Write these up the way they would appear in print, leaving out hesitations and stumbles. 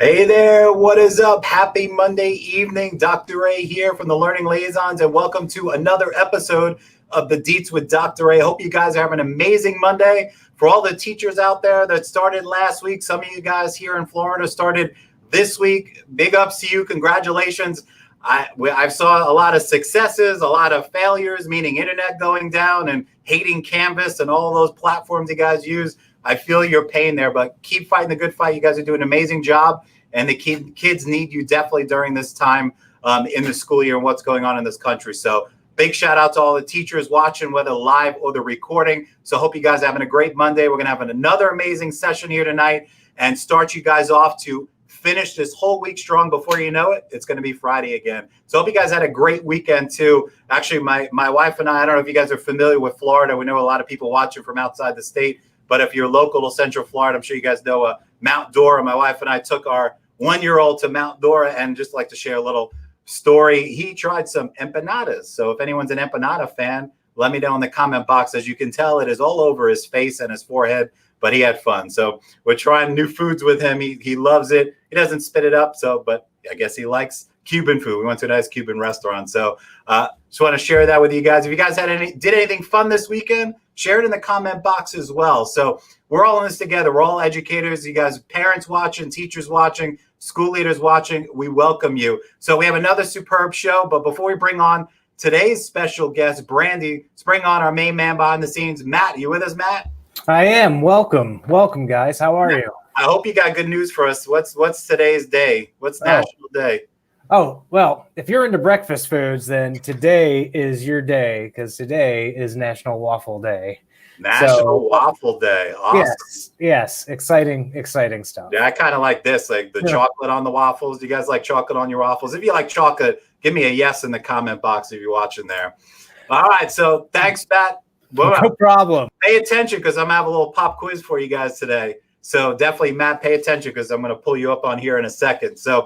Hey there, what is up? Happy Monday evening. Dr. Ray here from the Learning Liaisons, and welcome to another episode of the Deets with Dr. Ray. Hope you guys are having an amazing Monday. For all the teachers out there that started last week, some of you guys here in Florida started this week. Big ups to you. Congratulations. I saw a lot of successes, a lot of failures, meaning internet going down and hating Canvas and all those platforms you guys use. I feel your pain there, but keep fighting the good fight. You guys are doing an amazing job, and the kids need you definitely during this time in the school year and what's going on in this country. So big shout out to all the teachers watching, whether live or the recording. So hope you guys are having a great Monday. We're going to have another amazing session here tonight and start you guys off to finish this whole week strong. Before you know it, it's going to be Friday again. So hope you guys had a great weekend too. Actually, my wife and I don't know if you guys are familiar with Florida. We know a lot of people watching from outside the state. But if you're local to Central Florida, I'm sure you guys know Mount Dora. My wife and I took our 1-year-old to Mount Dora, and just like to share a little story. He tried some empanadas. So if anyone's an empanada fan, let me know in the comment box. As you can tell, it is all over his face and his forehead, but he had fun. So we're trying new foods with him. He loves it. He doesn't spit it up, but I guess he likes Cuban food. We went to a nice Cuban restaurant. So just want to share that with you guys. If you guys did anything fun this weekend, share it in the comment box as well. So we're all in this together. We're all educators. You guys, parents watching, teachers watching, school leaders watching, we welcome you. So we have another superb show. But before we bring on today's special guest, Brandi, let's bring on our main man behind the scenes, Matt. You with us, Matt? I am. Welcome, guys. How are you? I hope you got good news for us. What's today's day? What's National Day? Oh, well, if you're into breakfast foods, then today is your day, because today is National Waffle Day. National Waffle Day. Awesome. Yes. Exciting stuff. Yeah, I kind of like this, like the chocolate on the waffles. Do you guys like chocolate on your waffles? If you like chocolate, give me a yes in the comment box if you're watching there. All right, so thanks, Matt. No problem. Pay attention, because I'm going to have a little pop quiz for you guys today. So definitely, Matt, pay attention, because I'm going to pull you up on here in a second. So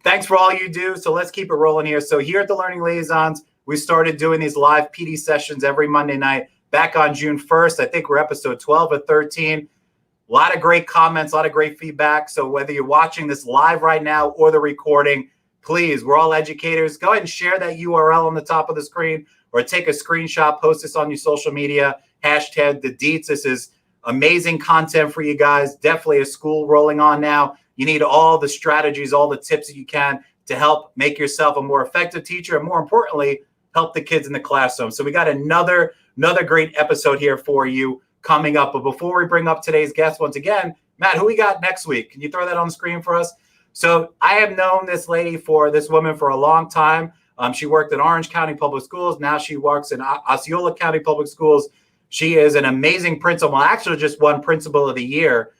thanks for all you do. So let's keep it rolling here. So here at the Learning Liaisons, we started doing these live PD sessions every Monday night back on June 1st. I think we're episode 12 or 13. A lot of great comments, a lot of great feedback. So whether you're watching this live right now or the recording, please, we're all educators. Go ahead and share that URL on the top of the screen, or take a screenshot, post this on your social media, hashtag the Deets. This is amazing content for you guys. Definitely a school rolling on now. You need all the strategies, all the tips that you can to help make yourself a more effective teacher, and more importantly, help the kids in the classroom. So we got another great episode here for you coming up. But before we bring up today's guest, once again, Matt, who we got next week? Can you throw that on the screen for us? So I have known this woman for a long time. She worked in Orange County Public Schools. Now she works in Osceola County Public Schools. She is an amazing principal. Actually, just won Principal of the Year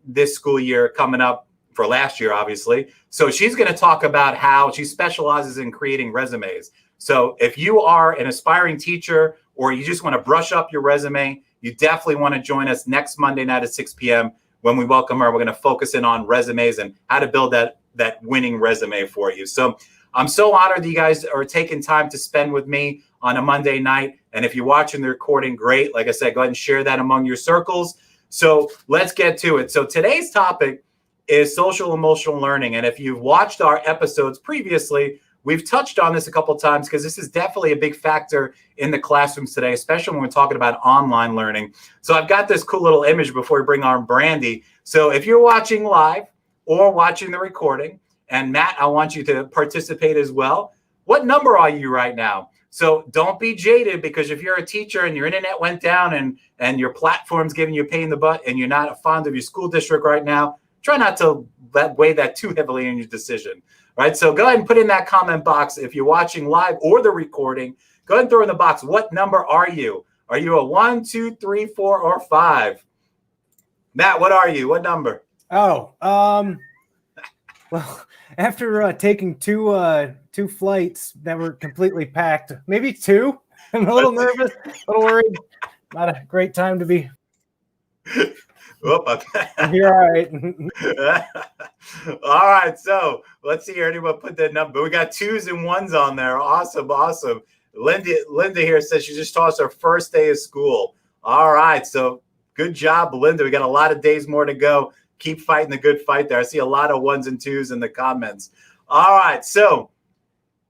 this school year coming up for last year, obviously. So she's going to talk about how she specializes in creating resumes. So if you are an aspiring teacher, or you just want to brush up your resume, you definitely want to join us next Monday night at 6 p.m. when we welcome her. We're going to focus in on resumes and how to build that winning resume for you. So I'm so honored that you guys are taking time to spend with me on a Monday night. And if you're watching the recording, great. Like I said, go ahead and share that among your circles. So let's get to it. So today's topic is social emotional learning. And if you've watched our episodes previously, we've touched on this a couple of times, because this is definitely a big factor in the classrooms today, especially when we're talking about online learning. So I've got this cool little image before we bring on Brandi. So if you're watching live or watching the recording, and Matt, I want you to participate as well. What number are you right now? So don't be jaded, because if you're a teacher and your internet went down and your platform's giving you a pain in the butt and you're not fond of your school district right now, try not to weigh that too heavily in your decision. Right, so go ahead and put in that comment box if you're watching live or the recording. Go ahead and throw in the box. What number are you? Are you a 1, 2, 3, 4, or 5? Matt, what are you? What number? Oh, well, after taking two flights that were completely packed, maybe 2. I'm a little nervous, a little worried. Not a great time to be. You're all right. All right, so let's see here. Anyone put that number? We got 2s and 1s on there. Awesome. Linda here says she just taught us her first day of school. All right, so good job, Linda. We got a lot of days more to go. keep fighting the good fight there. I see a lot of 1s and 2s in the comments. All right, so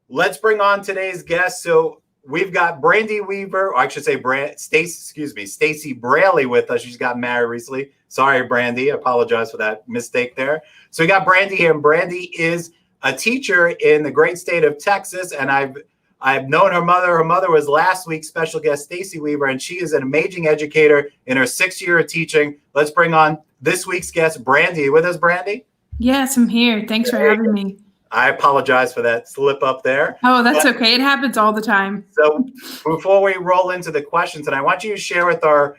let's bring on today's guest. So we've got Brandi Weaver, or I should say Stacey Braley with us. She's got married recently. Sorry, Brandi. I apologize for that mistake there. So we got Brandi here, and Brandi is a teacher in the great state of Texas, and I've known her mother. Her mother was last week's special guest, Stacey Weaver, and she is an amazing educator in her 6th year of teaching. Let's bring on this week's guest, Brandi. You with us, Brandi? Yes, I'm here. Thanks for having me. I apologize for that slip up there. Oh, that's okay. It happens all the time. So before we roll into the questions, and I want you to share with our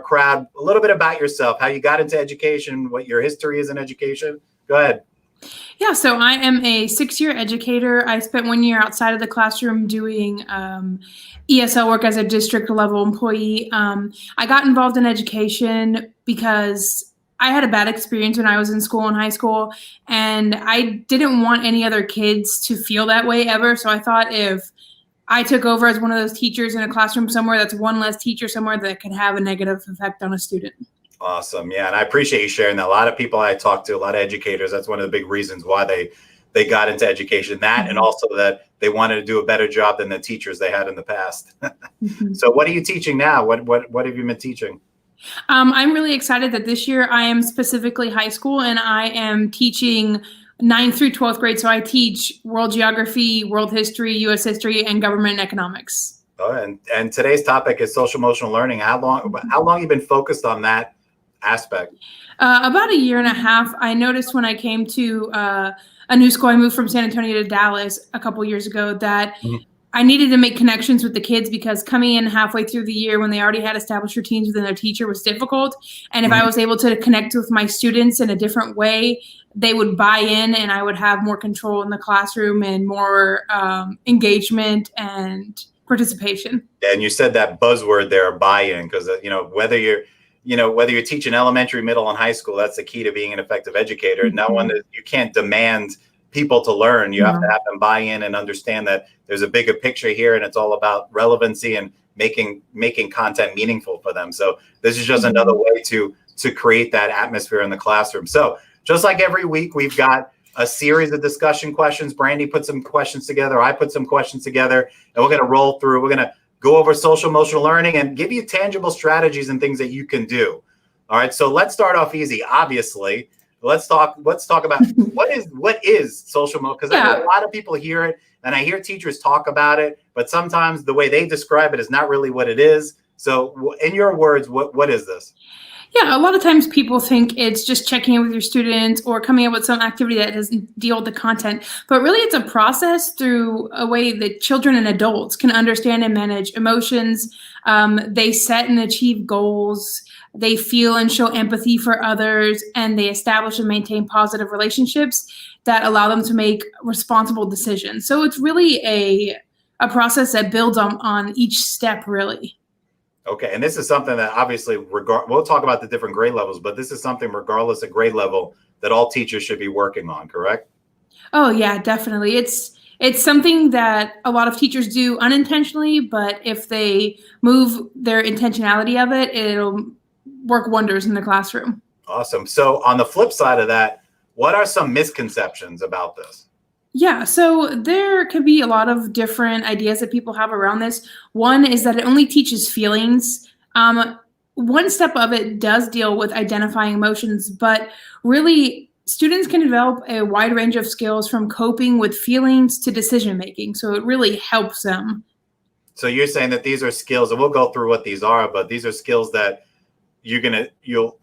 crowd a little bit about yourself, how you got into education, what your history is in education. Go ahead. Yeah, so I am a 6-year educator. I spent 1 year outside of the classroom doing ESL work as a district level employee. I got involved in education because I had a bad experience when I was in school in high school, and I didn't want any other kids to feel that way ever. So I thought if I took over as one of those teachers in a classroom somewhere, that's one less teacher somewhere that could have a negative effect on a student. Awesome. Yeah. And I appreciate you sharing that. A lot of people I talk to, a lot of educators, that's one of the big reasons why they got into education, and also that they wanted to do a better job than the teachers they had in the past. So what are you teaching now? What have you been teaching? I'm really excited that this year I am specifically high school, and I am teaching 9th through 12th grade. So I teach world geography, world history, U.S. history, and government and economics. Oh, and today's topic is social emotional learning. How long have you been focused on that aspect? About 1.5 years. I noticed when I came to a new school, I moved from San Antonio to Dallas a couple years ago, that I needed to make connections with the kids, because coming in halfway through the year when they already had established routines within their teacher was difficult. And if I was able to connect with my students in a different way, they would buy in, and I would have more control in the classroom and more engagement and participation. And you said that buzzword there, buy-in, because whether you're teaching elementary, middle, and high school, that's the key to being an effective educator. You can't demand people to learn. You have to have them buy in and understand that there's a bigger picture here, and it's all about relevancy and making content meaningful for them. So this is just another way to create that atmosphere in the classroom. So just like every week, we've got a series of discussion questions. Brandi put some questions together. I put some questions together, and we're going to roll through. We're going to go over social emotional learning and give you tangible strategies and things that you can do. All right. So let's start off easy. Obviously, let's talk about what is social emotional, because I know a lot of people hear it, and I hear teachers talk about it, but sometimes the way they describe it is not really what it is. So in your words, what is this? Yeah, a lot of times people think it's just checking in with your students or coming up with some activity that doesn't deal with the content. But really, it's a process through a way that children and adults can understand and manage emotions. They set and achieve goals. They feel and show empathy for others, and they establish and maintain positive relationships that allow them to make responsible decisions. So it's really a process that builds on each step, really. Okay, and this is something that obviously, we'll talk about the different grade levels, but this is something regardless of grade level that all teachers should be working on, correct? Oh yeah, definitely. It's something that a lot of teachers do unintentionally, but if they move their intentionality of it, it'll work wonders in the classroom. Awesome. So on the flip side of that, what are some misconceptions about this? Yeah, so there could be a lot of different ideas that people have around this. One is that it only teaches feelings. One step of it does deal with identifying emotions, but really students can develop a wide range of skills from coping with feelings to decision making. So it really helps them. So you're saying that these are skills, and we'll go through what these are, but these are skills that you'll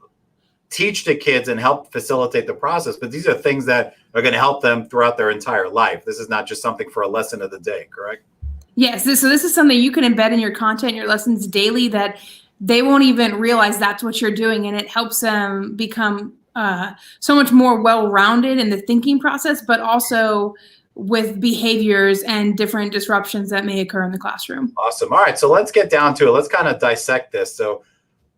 teach the kids and help facilitate the process, but these are things that are going to help them throughout their entire life. This is not just something for a lesson of the day, correct? Yes, so this is something you can embed in your content, your lessons daily, that they won't even realize that's what you're doing, and it helps them become so much more well-rounded in the thinking process, but also with behaviors and different disruptions that may occur in the classroom. Awesome. All right, so let's get down to it. Let's kind of dissect this. So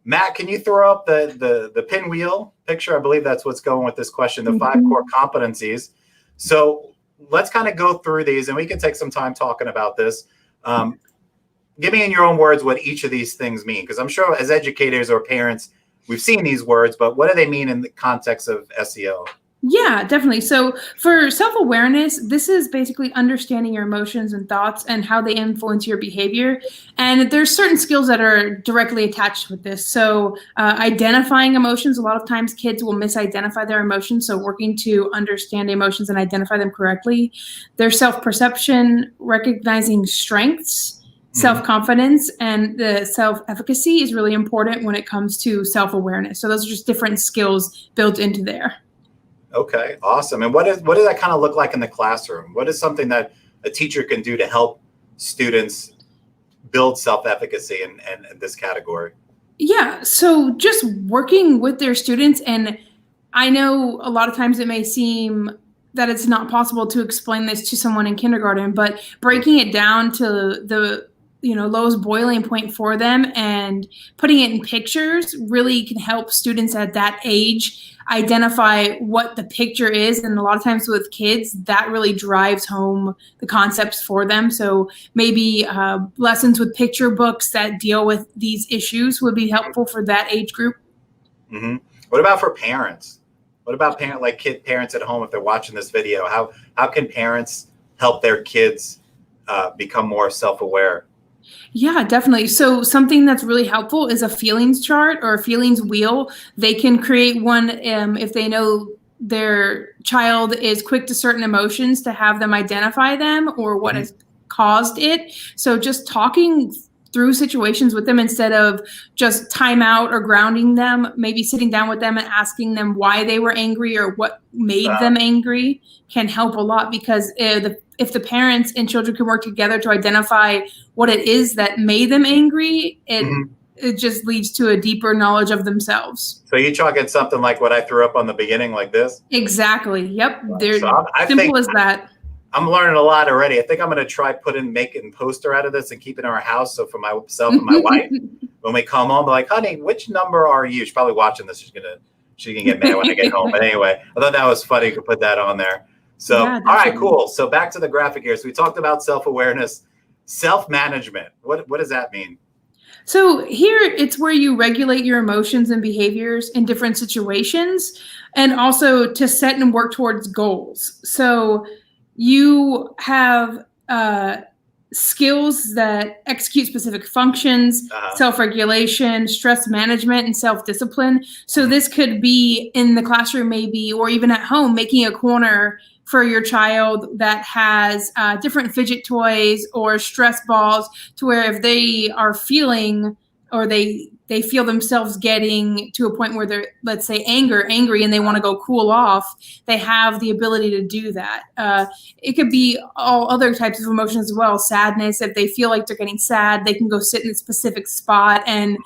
Matt, can you throw up the pinwheel picture? I believe that's what's going with this question, the 5 core competencies. So let's kind of go through these, and we can take some time talking about this. Give me in your own words what each of these things mean, because I'm sure as educators or parents, we've seen these words, but what do they mean in the context of SEL? Yeah, definitely. So for self-awareness, this is basically understanding your emotions and thoughts and how they influence your behavior. And there's certain skills that are directly attached with this. So identifying emotions, a lot of times kids will misidentify their emotions. So working to understand emotions and identify them correctly. There's self-perception, recognizing strengths, self-confidence, and the self-efficacy is really important when it comes to self-awareness. So those are just different skills built into there. Okay, awesome. And what does that kind of look like in the classroom? What is something that a teacher can do to help students build self-efficacy in this category? Yeah, so just working with their students, and I know a lot of times it may seem that it's not possible to explain this to someone in kindergarten, but breaking it down to the lowest boiling point for them and putting it in pictures really can help students at that age identify what the picture is. And a lot of times with kids, that really drives home the concepts for them. So maybe lessons with picture books that deal with these issues would be helpful for that age group. Mm-hmm. What about for parents? What about parents at home if they're watching this video? How can parents help their kids become more self-aware? Yeah, definitely. So something that's really helpful is a feelings chart or a feelings wheel. They can create one if they know their child is quick to certain emotions, to have them identify them or what has caused it. So just talking through situations with them instead of just time out or grounding them, maybe sitting down with them and asking them why they were angry or what made them angry can help a lot, because if the parents and children can work together to identify what it is that made them angry, it just leads to a deeper knowledge of themselves. So you're talking something like what I threw up on the beginning, like this? Exactly. Yep. They're so simple as that. I'm learning a lot already. I think I'm going to try making a poster out of this and keep it in our house. So for myself and my wife, when we come home, we're like, honey, which number are you? She's probably watching this. She can get mad when I get home. But anyway, I thought that was funny to put that on there. So, yeah, all right, cool. So back to the graphic here. So we talked about self-awareness, self-management. What does that mean? So here it's where you regulate your emotions and behaviors in different situations, and also to set and work towards goals. So you have skills that execute specific functions, self-regulation, stress management, and self-discipline. So this could be in the classroom maybe, or even at home, making a corner for your child that has different fidget toys or stress balls, to where if they are feeling or they feel themselves getting to a point where they're, let's say, angry, and they want to go cool off, they have the ability to do that. It could be all other types of emotions as well. Sadness, if they feel like they're getting sad, they can go sit in a specific spot and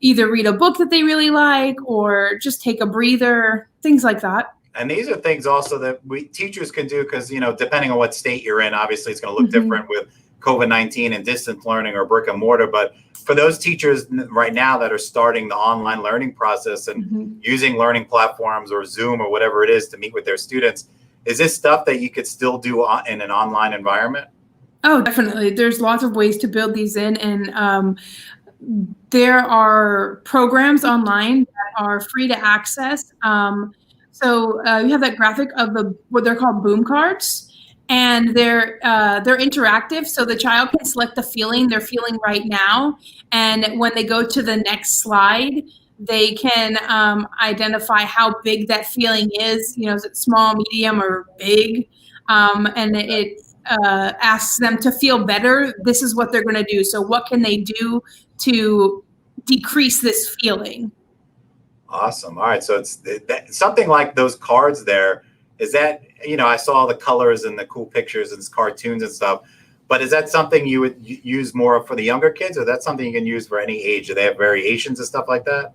either read a book that they really like or just take a breather, things like that. And these are things also that teachers can do because, depending on what state you're in, obviously it's going to look different with COVID-19 and distance learning or brick and mortar. But for those teachers right now that are starting the online learning process and using learning platforms or Zoom or whatever it is to meet with their students, is this stuff that you could still do in an online environment? Oh, definitely. There's lots of ways to build these in, and there are programs online that are free to access. So you have that graphic of what they're called boom cards. And they're interactive, so the child can select the feeling they're feeling right now, and when they go to the next slide, they can identify how big that feeling is. Is it small, medium, or big? And it asks them to feel better. This is what they're going to do. So what can they do to decrease this feeling? Awesome. All right. So it's something like those cards there. Is that, I saw the colors and the cool pictures and cartoons and stuff, but is that something you would use more for the younger kids, or that's something you can use for any age? Do they have variations and stuff like that?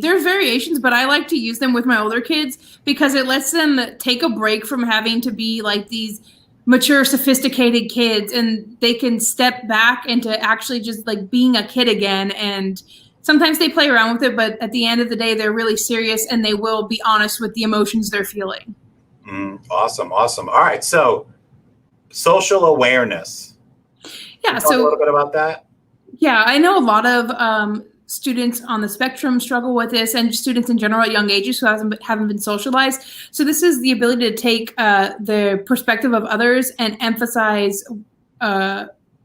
There's variations, but I like to use them with my older kids because it lets them take a break from having to be like these mature, sophisticated kids, and they can step back into actually just like being a kid again. And sometimes they play around with it, but at the end of the day, they're really serious and they will be honest with the emotions they're feeling. Awesome. All right. So social awareness. Yeah. Talk a little bit about that. Yeah, I know a lot of students on the spectrum struggle with this, and students in general at young ages who haven't been socialized. So this is the ability to take the perspective of others and emphasize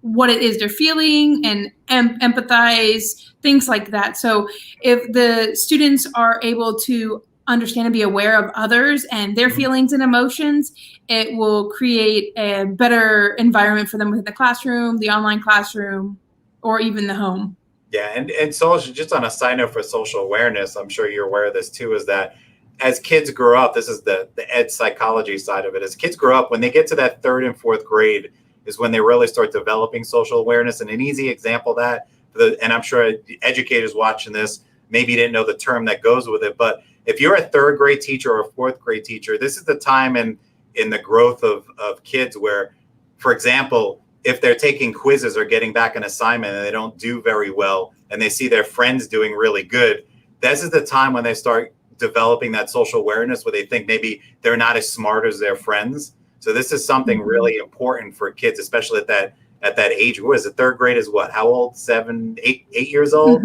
what it is they're feeling and empathize, things like that. So if the students are able to understand and be aware of others and their feelings and emotions, it will create a better environment for them within the classroom, the online classroom, or even the home. Yeah, and social, just on a side note for social awareness, I'm sure you're aware of this too, is that as kids grow up, this is the ed psychology side of it. As kids grow up, when they get to that 3rd and 4th grade is when they really start developing social awareness. And an easy example of that, and I'm sure educators watching this maybe didn't know the term that goes with it, but if you're a 3rd grade teacher or a 4th grade teacher, this is the time in the growth of kids where, for example, if they're taking quizzes or getting back an assignment and they don't do very well and they see their friends doing really good, this is the time when they start developing that social awareness where they think maybe they're not as smart as their friends. So this is something really important for kids, especially at that age. What is it? 3rd grade is what? How old? 7, 8 years old?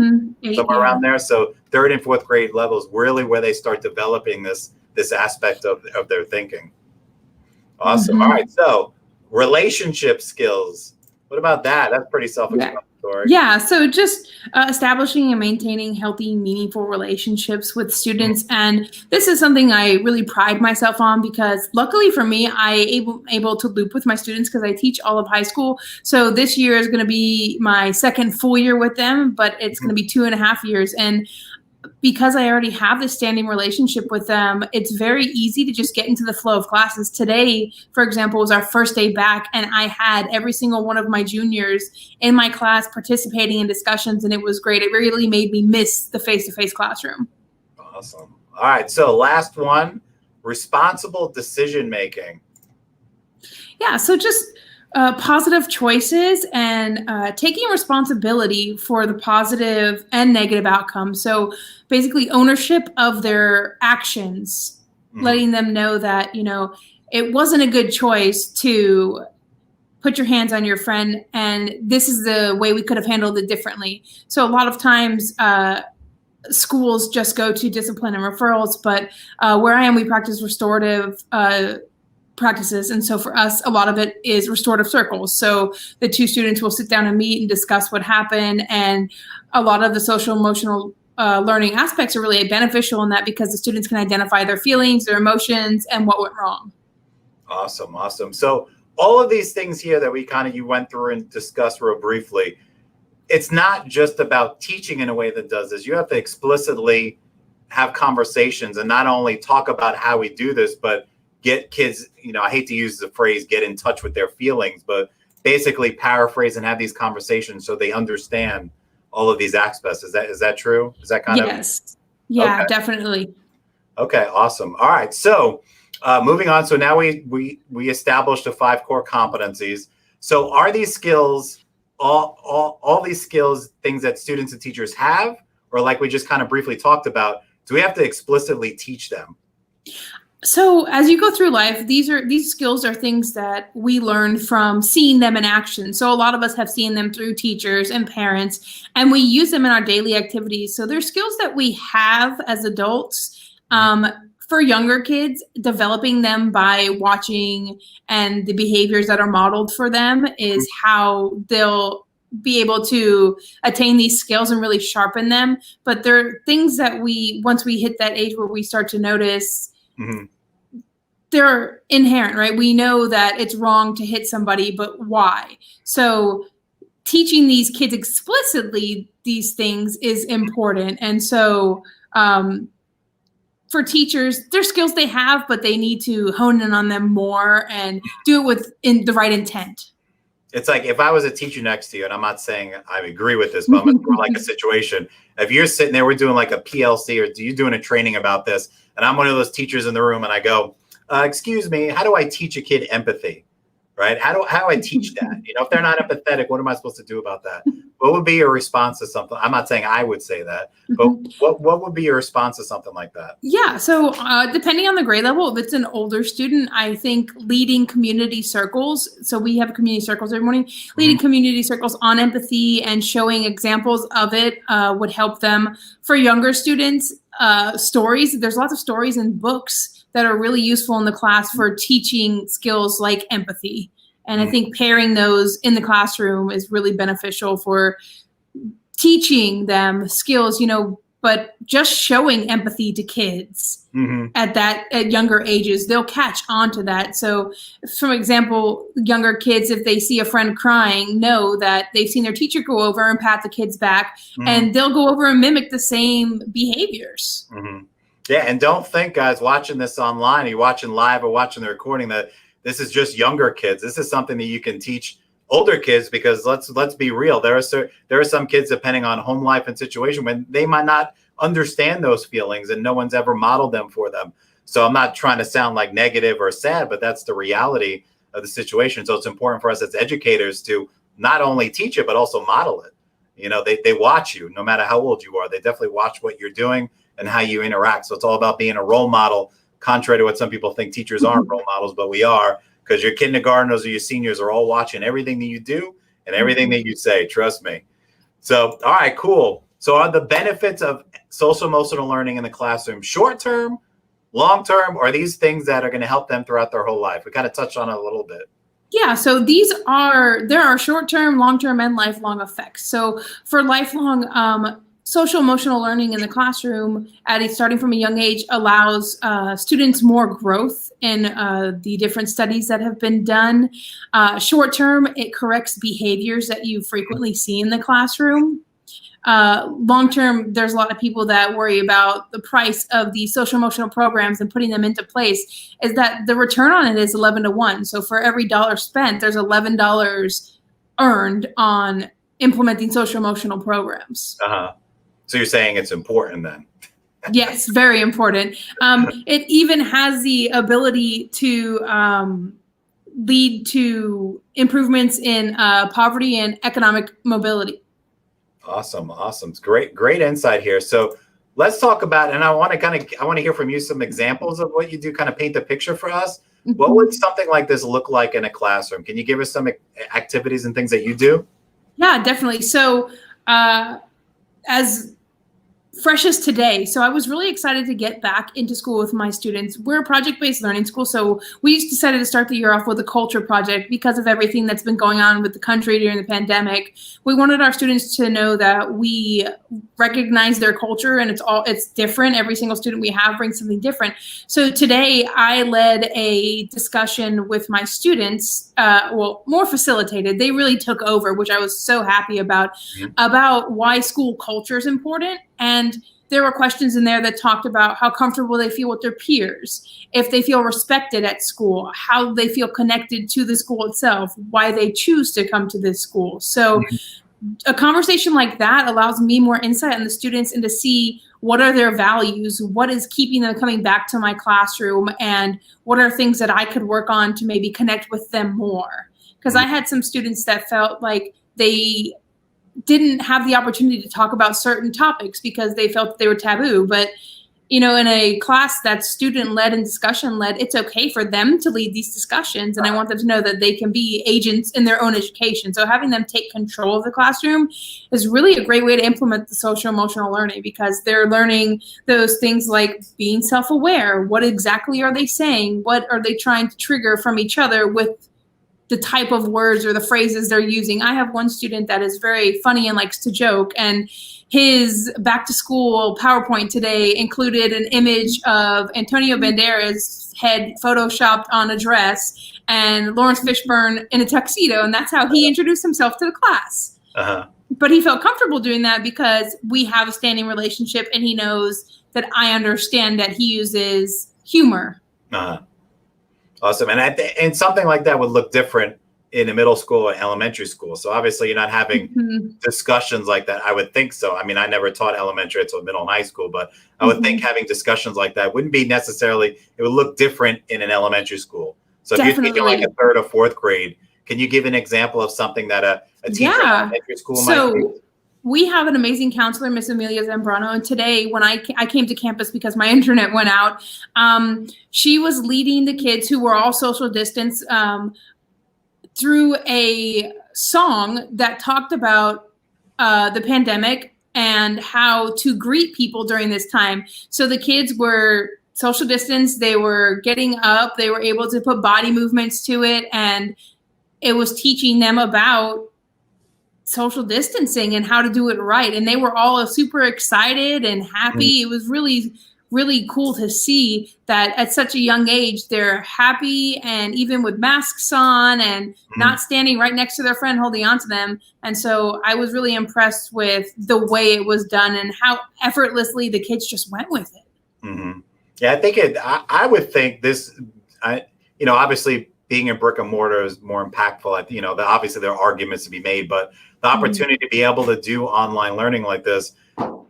Somewhere around there. So 3rd and 4th grade levels really where they start developing this aspect of their thinking. Awesome. All right. So relationship skills. What about that? That's pretty self-explanatory. Yeah. So just establishing and maintaining healthy, meaningful relationships with students. And this is something I really pride myself on because luckily for me, I able to loop with my students because I teach all of high school. So this year is going to be my 2nd full year with them, but it's going to be 2.5 years. And because I already have this standing relationship with them, it's very easy to just get into the flow of classes. Today, for example, was our first day back, and I had every single one of my juniors in my class participating in discussions, and it was great. It really made me miss the face-to-face classroom. Awesome. All right, so last one, responsible decision-making. Yeah, so just positive choices and taking responsibility for the positive and negative outcomes. So basically ownership of their actions, letting them know that, it wasn't a good choice to put your hands on your friend and this is the way we could have handled it differently. So a lot of times schools just go to discipline and referrals, but where I am, we practice restorative practices. And so for us, a lot of it is restorative circles. So the 2 students will sit down and meet and discuss what happened. And a lot of the social emotional learning aspects are really beneficial in that because the students can identify their feelings, their emotions, and what went wrong. Awesome. Awesome. So all of these things here that you went through and discussed real briefly, it's not just about teaching in a way that does this. You have to explicitly have conversations and not only talk about how we do this, but get kids, I hate to use the phrase, get in touch with their feelings, but basically paraphrase and have these conversations so they understand all of these aspects. Is that true? Is that kind of? Yes. Yeah, okay. Definitely. Okay, awesome. All right. So moving on. So now we established the 5 core competencies. So are these skills, all these skills, things that students and teachers have, or like we just kind of briefly talked about, do we have to explicitly teach them? So as you go through life, these skills are things that we learn from seeing them in action. So a lot of us have seen them through teachers and parents, and we use them in our daily activities. So they're skills that we have as adults. For younger kids, developing them by watching and the behaviors that are modeled for them is how they'll be able to attain these skills and really sharpen them. But they're things that once we hit that age where we start to notice, they're inherent, right? We know that it's wrong to hit somebody, but why? So teaching these kids explicitly these things is important. And so for teachers, they're skills they have, but they need to hone in on them more and do it in the right intent. It's like if I was a teacher next to you, and I'm not saying I agree with this, but I'm going to like a situation. If you're sitting there, we're doing like a PLC, or you're doing a training about this, and I'm one of those teachers in the room, and I go, excuse me, how do I teach a kid empathy? Right? How do I teach that? If they're not empathetic, what am I supposed to do about that? What would be your response to something? I'm not saying I would say that, but what would be your response to something like that? Yeah, so depending on the grade level, if it's an older student, I think leading community circles. So we have community circles every morning. Leading community circles on empathy and showing examples of it would help them. For younger students, stories. There's lots of stories and books that are really useful in the class for teaching skills like empathy. And I think pairing those in the classroom is really beneficial for teaching them skills, but just showing empathy to kids at younger ages, they'll catch on to that. So for example, younger kids, if they see a friend crying, know that they've seen their teacher go over and pat the kid's back, and they'll go over and mimic the same behaviors. Yeah, and don't think, guys, watching this online, you're watching live or watching the recording, that this is just younger kids. This is something that you can teach older kids, because let's be real. There are some kids, depending on home life and situation, when they might not understand those feelings and no one's ever modeled them for them. So I'm not trying to sound like negative or sad, but that's the reality of the situation. So it's important for us as educators to not only teach it, but also model it. They watch you no matter how old you are. They definitely watch what you're doing and how you interact. So it's all about being a role model, contrary to what some people think teachers aren't role models, but we are, because your kindergartners or your seniors are all watching everything that you do and everything that you say. Trust me. So, all right, cool. So are the benefits of social emotional learning in the classroom short-term, long-term, or are these things that are going to help them throughout their whole life? We kind of touched on it a little bit. Yeah, so there are short-term, long-term, and lifelong effects. So for lifelong, social emotional learning in the classroom, starting from a young age, allows students more growth in the different studies that have been done. Short-term, it corrects behaviors that you frequently see in the classroom. Long-term, there's a lot of people that worry about the price of the social emotional programs and putting them into place, is that the return on it is 11 to 1. So for every dollar spent, there's $11 earned on implementing social emotional programs. So you're saying it's important then? Yes, very important. It even has the ability to lead to improvements in poverty and economic mobility. Awesome. It's great insight here. So let's talk about, and I want to hear from you some examples of what you do, kind of paint the picture for us. What would something like this look like in a classroom? Can you give us some activities and things that you do? Yeah, definitely. So as fresh as today. So I was really excited to get back into school with my students. We're a project-based learning school, so we decided to start the year off with a culture project because of everything that's been going on with the country during the pandemic. We wanted our students to know that we recognize their culture, and it's different. Every single student we have brings something different. So today I led a discussion with my students, more facilitated. They really took over, which I was so happy about why school culture is important. And there were questions in there that talked about how comfortable they feel with their peers, if they feel respected at school, how they feel connected to the school itself, why they choose to come to this school. So a conversation like that allows me more insight on the students and to see what are their values, what is keeping them coming back to my classroom, and what are things that I could work on to maybe connect with them more. Because I had some students that felt like they didn't have the opportunity to talk about certain topics because they felt that they were taboo. But, in a class that's student-led and discussion-led, it's okay for them to lead these discussions. And I want them to know that they can be agents in their own education. So having them take control of the classroom is really a great way to implement the social emotional learning, because they're learning those things like being self-aware. What exactly are they saying? What are they trying to trigger from each other with the type of words or the phrases they're using? I have one student that is very funny and likes to joke, and his back to school PowerPoint today included an image of Antonio Banderas' head photoshopped on a dress and Lawrence Fishburne in a tuxedo. And that's how he introduced himself to the class. But he felt comfortable doing that because we have a standing relationship, and he knows that I understand that he uses humor. Awesome. And something like that would look different in a middle school or elementary school. So obviously you're not having discussions like that. I would think so. I mean, I never taught elementary until middle and high school, but I would think having discussions like that wouldn't be necessarily, it would look different in an elementary school. So if you're thinking like a third or fourth grade, Can you give an example of something that a teacher in elementary school might do? We have an amazing counselor, Miss Amelia Zambrano, and today when I came to campus because my internet went out, she was leading the kids who were all social distance through a song that talked about the pandemic and how to greet people during this time. So the kids were social distance, they were getting up, they were able to put body movements to it, and it was teaching them about social distancing and how to do it right. And they were all super excited and happy. It was really, really cool to see that at such a young age, they're happy, and even with masks on and not standing right next to their friend holding on to them. And so I was really impressed with the way it was done and how effortlessly the kids just went with it. Yeah, I think I would think this, obviously being in brick and mortar is more impactful. Obviously there are arguments to be made, but the opportunity to be able to do online learning like this,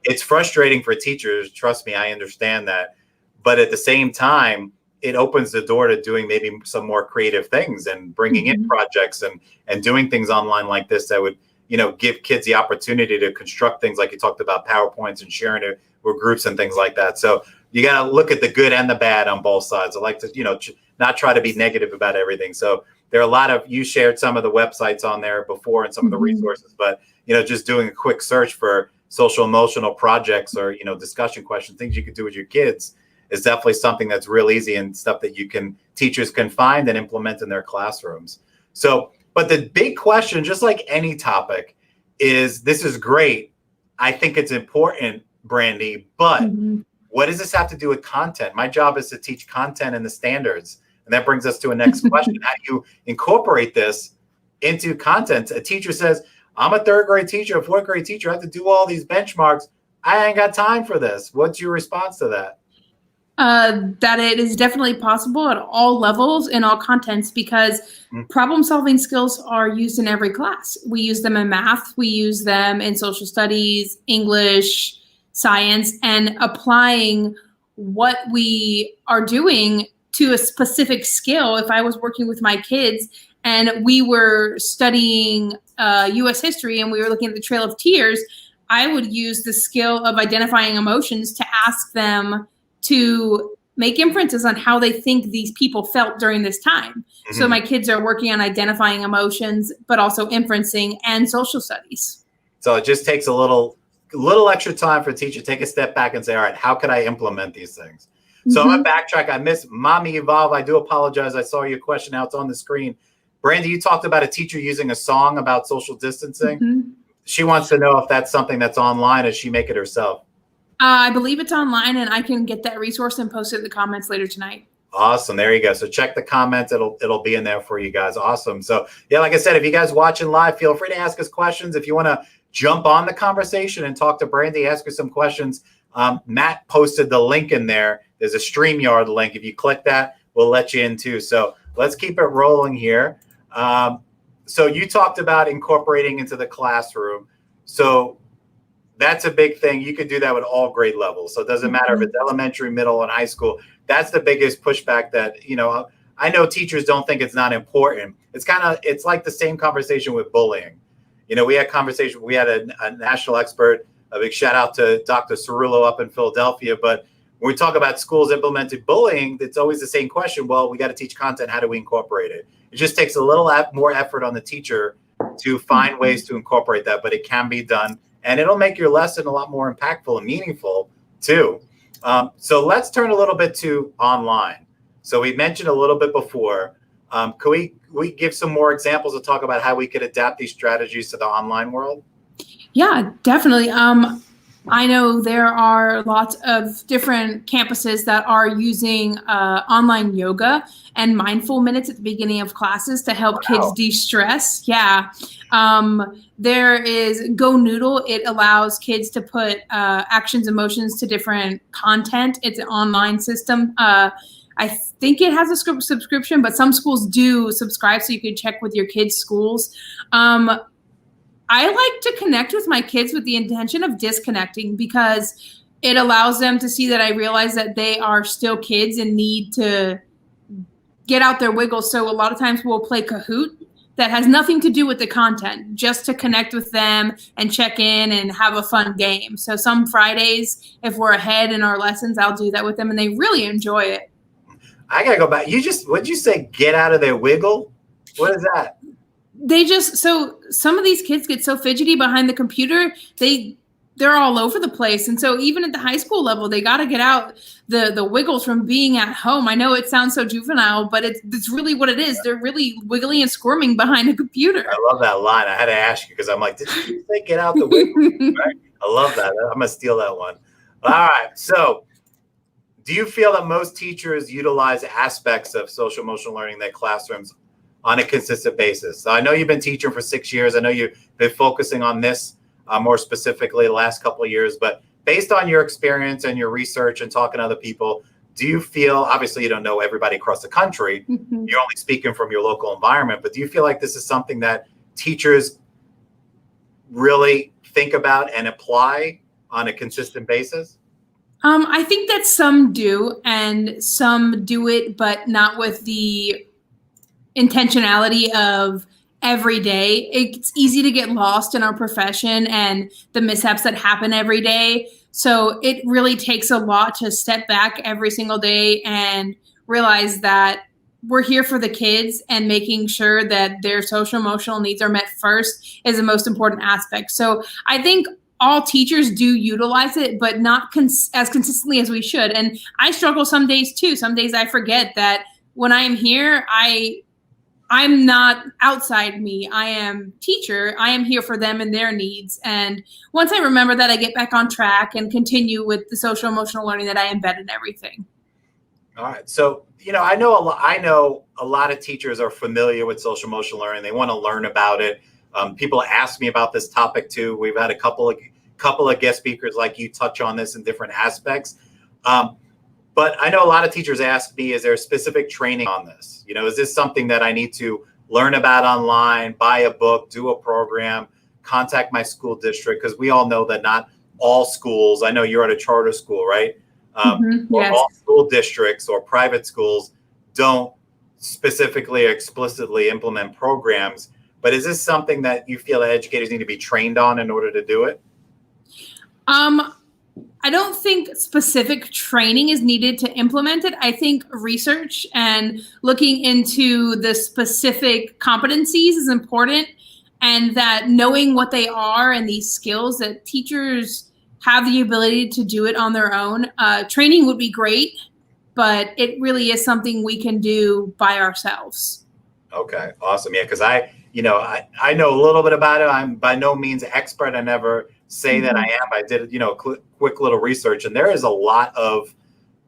it's frustrating for teachers. Trust me, I understand that. But at the same time, it opens the door to doing maybe some more creative things and bringing in projects and doing things online like this that would, give kids the opportunity to construct things like you talked about, PowerPoints, and sharing it with groups and things like that. So you got to look at the good and the bad on both sides. I like to, not try to be negative about everything. So there are a lot of, you shared some of the websites on there before and some of the resources, but, just doing a quick search for social emotional projects or, discussion questions, things you could do with your kids is definitely something that's real easy and stuff that teachers can find and implement in their classrooms. So, but the big question, just like any topic, is this is great. I think it's important, Brandi, but what does this have to do with content? My job is to teach content and the standards. And that brings us to a next question. How do you incorporate this into content? A teacher says, I'm a third grade teacher, a fourth grade teacher. I have to do all these benchmarks. I ain't got time for this. What's your response to that? That it is definitely possible at all levels in all contents, because problem solving skills are used in every class. We use them in math. We use them in social studies, English, science, and applying what we are doing to a specific skill. If I was working with my kids and we were studying U.S. history and we were looking at the Trail of Tears, I would use the skill of identifying emotions to ask them to make inferences on how they think these people felt during this time. So my kids are working on identifying emotions, but also inferencing and social studies. So it just takes a little extra time for a teacher to take a step back and say, all right, how could I implement these things? So I'm going to backtrack. I missed Mommy Evolve. I do apologize. I saw your question now. It's on the screen. Brandi, you talked about a teacher using a song about social distancing. She wants to know if that's something that's online. Does she make it herself? I believe it's online, and I can get that resource and post it in the comments later tonight. Awesome. There you go. So check the comments. It'll be in there for you guys. Awesome. So yeah, like I said, if you guys watching live, feel free to ask us questions. If you want to jump on the conversation and talk to Brandi, ask her some questions. Matt posted the link in there. There's a StreamYard link. If you click that, we'll let you in too. So let's keep it rolling here. So you talked about incorporating into the classroom. So that's a big thing. You could do that with all grade levels. So it doesn't matter if it's elementary, middle, and high school. That's the biggest pushback that, I know teachers don't think it's not important. It's like the same conversation with bullying. We had a national expert, a big shout out to Dr. Cerullo up in Philadelphia. But when we talk about schools implemented bullying, it's always the same question. Well, we got to teach content. How do we incorporate it? It just takes a little more effort on the teacher to find ways to incorporate that, but it can be done. And it'll make your lesson a lot more impactful and meaningful too. So let's turn a little bit to online. So we mentioned a little bit before. Can we give some more examples to talk about how we could adapt these strategies to the online world? Yeah, definitely. I know there are lots of different campuses that are using online yoga and mindful minutes at the beginning of classes to help kids de-stress. Yeah. There is Go Noodle. It allows kids to put actions, emotions to different content. It's an online system. I think it has a subscription, but some schools do subscribe, so you can check with your kids' schools. I like to connect with my kids with the intention of disconnecting, because it allows them to see that I realize that they are still kids and need to get out their wiggles. So a lot of times we'll play Kahoot. that has nothing to do with the content, just to connect with them and check in and have a fun game. So some Fridays, if we're ahead in our lessons, I'll do that with them, and they really enjoy it. I got to go back. What'd you say? Get out of their wiggle? What is that? So some of these kids get so fidgety behind the computer, they're all over the place. And so even at the high school level, they got to get out the wiggles from being at home. I know it sounds so juvenile, but it's really what it is. They're really wiggly and squirming behind a computer. I love that line. I had to ask you because I'm like, did you say get out the wiggle? Right? I love that. I'm going to steal that one. All right. So do you feel that most teachers utilize aspects of social emotional learning in their classrooms on a consistent basis? So I know you've been teaching for 6 years. I know you've been focusing on this more specifically the last couple of years, but based on your experience and your research and talking to other people, do you feel, obviously you don't know everybody across the country, you're only speaking from your local environment, but do you feel like this is something that teachers really think about and apply on a consistent basis? I think that some do, and some do it, but not with the intentionality of every day. It's easy to get lost in our profession and the mishaps that happen every day. So it really takes a lot to step back every single day and realize that we're here for the kids, and making sure that their social emotional needs are met first is the most important aspect. So I think all teachers do utilize it, but not as consistently as we should. And I struggle some days too. Some days I forget that when I am here, I'm not outside me. I am teacher. I am here for them and their needs. And once I remember that, I get back on track and continue with the social emotional learning that I embed in everything. All right. So, I know a lot of teachers are familiar with social emotional learning. They want to learn about it. People ask me about this topic too. We've had a couple of guest speakers like you touch on this in different aspects. But I know a lot of teachers ask me, is there specific training on this? Is this something that I need to learn about online, buy a book, do a program, contact my school district? Because we all know that not all schools, I know you're at a charter school, right? Yes. All school districts or private schools don't specifically or explicitly implement programs. But is this something that you feel that educators need to be trained on in order to do it? I don't think specific training is needed to implement it. I think research and looking into the specific competencies is important, and that knowing what they are and these skills, that teachers have the ability to do it on their own. Training would be great, but it really is something we can do by ourselves. Okay, awesome. Yeah, because I know a little bit about it. I'm by no means an expert. I never say that I am. I did, quick little research, and there is a lot of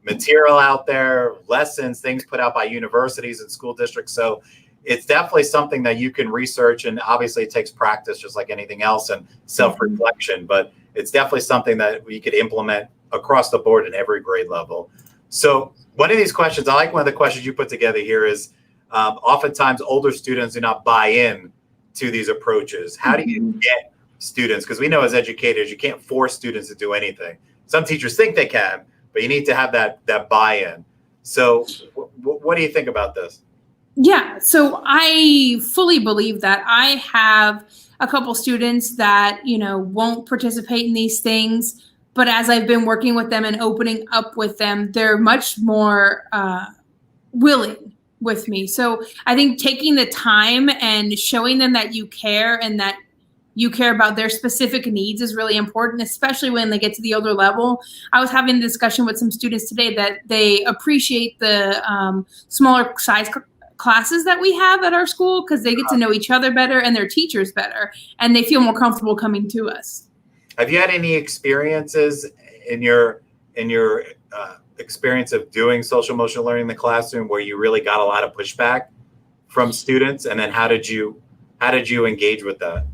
material out there, lessons, things put out by universities and school districts. So it's definitely something that you can research, and obviously it takes practice just like anything else and self-reflection, but it's definitely something that we could implement across the board in every grade level. So one of these questions, I like one of the questions you put together here is, oftentimes older students do not buy in to these approaches. How do you get students? Because we know as educators, you can't force students to do anything. Some teachers think they can, but you need to have that buy-in. So what do you think about this? Yeah, so I fully believe that. I have a couple students that, won't participate in these things, but as I've been working with them and opening up with them, they're much more willing with me. So I think taking the time and showing them that you care and that you care about their specific needs is really important, especially when they get to the older level. I was having a discussion with some students today that they appreciate the smaller size classes that we have at our school, because they get to know each other better and their teachers better, and they feel more comfortable coming to us. Have you had any experiences in your experience of doing social emotional learning in the classroom where you really got a lot of pushback from students, and then how did you engage with that?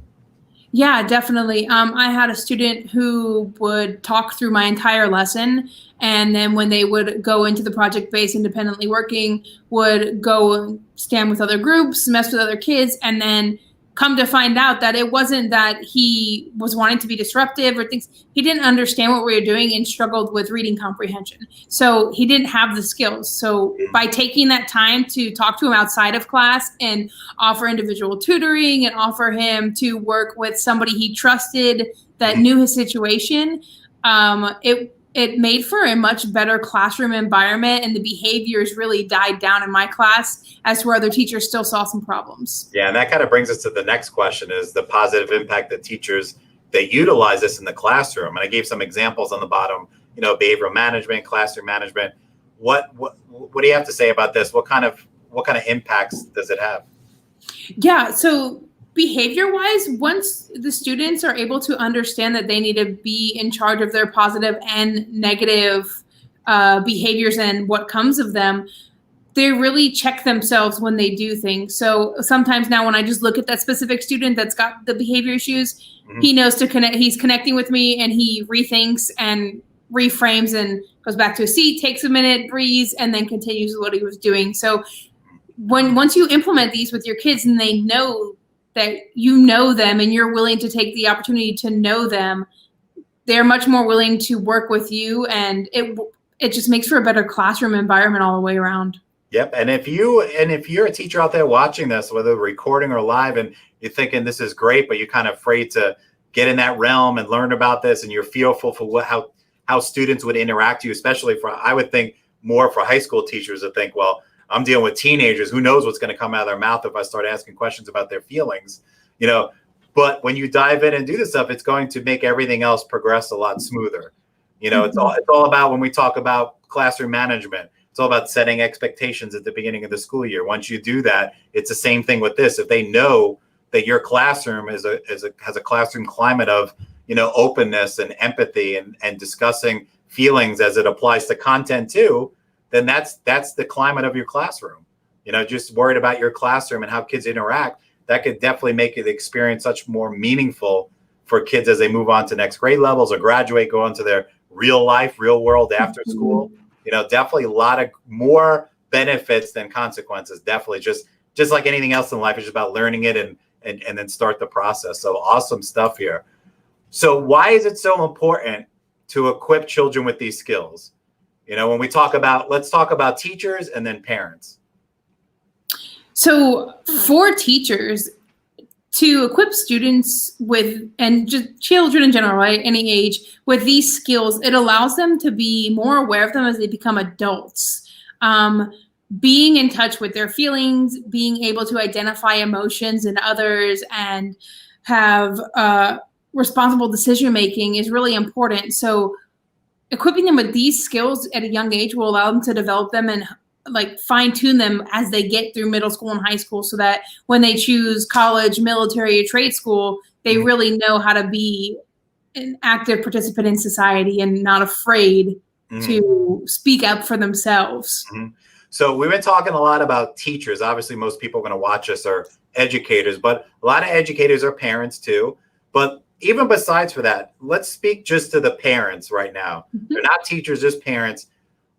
Yeah, definitely. I had a student who would talk through my entire lesson, and then when they would go into the project-based independently working, would go stand with other groups, mess with other kids, and then come to find out that it wasn't that he was wanting to be disruptive or things. He didn't understand what we were doing and struggled with reading comprehension. So he didn't have the skills. So by taking that time to talk to him outside of class and offer individual tutoring and offer him to work with somebody he trusted that knew his situation, it made for a much better classroom environment, and the behaviors really died down in my class as to where other teachers still saw some problems. Yeah, and that kind of brings us to the next question, is the positive impact that teachers, they utilize this in the classroom. And I gave some examples on the bottom, behavioral management, classroom management. What do you have to say about this? What kind of impacts does it have? Yeah, so behavior-wise, once the students are able to understand that they need to be in charge of their positive and negative behaviors and what comes of them, they really check themselves when they do things. So sometimes now when I just look at that specific student that's got the behavior issues, he knows to connect. He's connecting with me, and he rethinks and reframes and goes back to his seat, takes a minute, breathes, and then continues with what he was doing. So once you implement these with your kids and they know that you know them and you're willing to take the opportunity to know them, they're much more willing to work with you, and it just makes for a better classroom environment all the way around. Yep. And if you're a teacher out there watching this, whether recording or live, and you're thinking this is great, but you're kind of afraid to get in that realm and learn about this, and you're fearful for how students would interact with you, especially I would think more for high school teachers to think, well, I'm dealing with teenagers. Who knows what's going to come out of their mouth if I start asking questions about their feelings, But when you dive in and do this stuff, it's going to make everything else progress a lot smoother. It's all about, when we talk about classroom management, it's all about setting expectations at the beginning of the school year. Once you do that, it's the same thing with this. If they know that your classroom has a classroom climate of openness and empathy and discussing feelings as it applies to content too, then that's the climate of your classroom. Just worried about your classroom and how kids interact, that could definitely make the experience much more meaningful for kids as they move on to next grade levels or graduate, go into their real world after school. Definitely a lot of more benefits than consequences. Definitely just like anything else in life, it's just about learning it and then start the process. So awesome stuff here. So why is it so important to equip children with these skills? When we let's talk about teachers and then parents. So for teachers, to equip students and just children in general, right, any age, with these skills, it allows them to be more aware of them as they become adults. Being in touch with their feelings, being able to identify emotions in others, and have responsible decision-making is really important. So equipping them with these skills at a young age will allow them to develop them and fine-tune them as they get through middle school and high school, so that when they choose college, military, or trade school, they really know how to be an active participant in society and not afraid to speak up for themselves. So we've been talking a lot about teachers. Obviously, most people going to watch us are educators, but a lot of educators are parents too. But even besides for that, let's speak just to the parents right now. They're not teachers, just parents.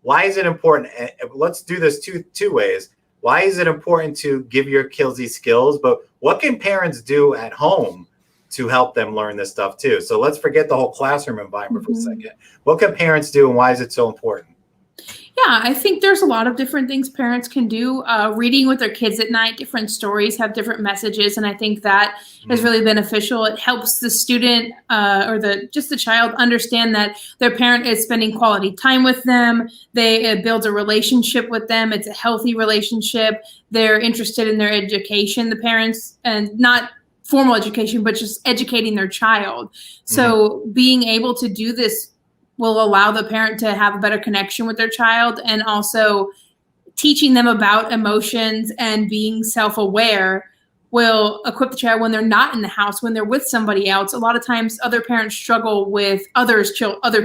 Why is it important? Let's do this two ways. Why is it important to give your kids these skills? But what can parents do at home to help them learn this stuff too? So let's forget the whole classroom environment for a second. What can parents do, and why is it so important? Yeah, I think there's a lot of different things parents can do. Reading with their kids at night, different stories have different messages, and I think that is really beneficial. It helps the student or the child understand that their parent is spending quality time with them. It builds a relationship with them. It's a healthy relationship. They're interested in their education, the parents, and not formal education, but just educating their child. So being able to do this will allow the parent to have a better connection with their child, and also teaching them about emotions and being self-aware will equip the child when they're not in the house, when they're with somebody else. A lot of times other parents struggle with other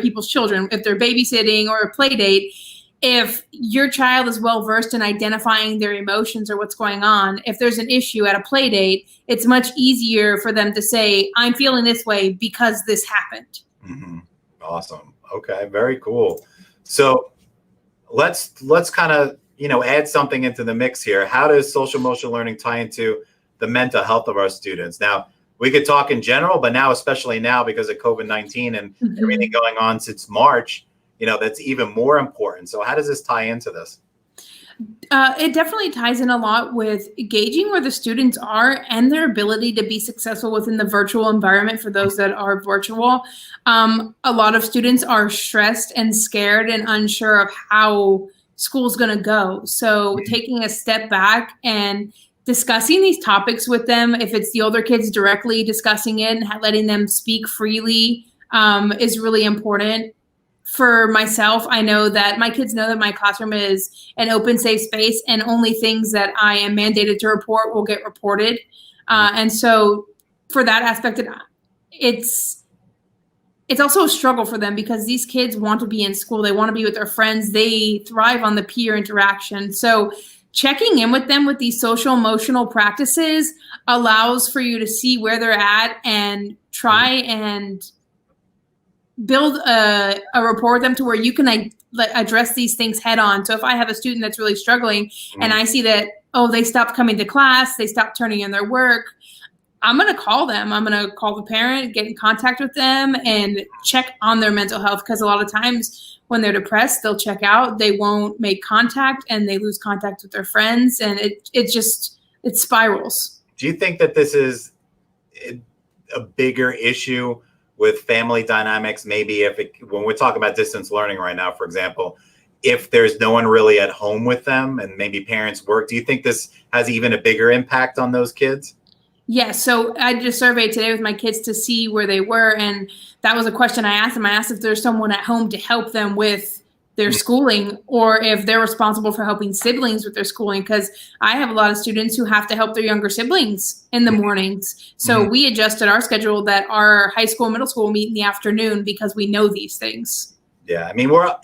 people's children, if they're babysitting or a play date. If your child is well-versed in identifying their emotions or what's going on, if there's an issue at a play date, it's much easier for them to say, I'm feeling this way because this happened. Awesome. Okay, very cool. So let's kind of, add something into the mix here. How does social emotional learning tie into the mental health of our students. Now, we could talk in general, but now, especially now because of COVID-19 and everything going on since March, that's even more important. So how does this tie into this? It definitely ties in a lot with gauging where the students are and their ability to be successful within the virtual environment for those that are virtual. A lot of students are stressed and scared and unsure of how school's going to go. So taking a step back and discussing these topics with them, if it's the older kids, directly discussing it and letting them speak freely is really important. For myself, I know that my kids know that my classroom is an open, safe space, and only things that I am mandated to report will get reported. And so for that aspect, it's also a struggle for them because these kids want to be in school. They want to be with their friends. They thrive on the peer interaction. So checking in with them with these social emotional practices allows for you to see where they're at and try and build a rapport with them to where you can address these things head on. So if I have a student that's really struggling and I see that, they stopped coming to class, they stopped turning in their work, I'm going to call them. I'm going to call the parent, get in contact with them and check on their mental health. Because a lot of times when they're depressed, they'll check out, they won't make contact and they lose contact with their friends. And it spirals. Do you think that this is a bigger issue with family dynamics? Maybe when we're talking about distance learning right now, for example, if there's no one really at home with them and maybe parents work, do you think this has even a bigger impact on those kids? Yeah, so I did a survey today with my kids to see where they were, and that was a question I asked them. I asked if there's someone at home to help them with their schooling or if they're responsible for helping siblings with their schooling, because I have a lot of students who have to help their younger siblings in the mornings. So we adjusted our schedule that our high school and middle school meet in the afternoon because we know these things. Yeah, I mean, we're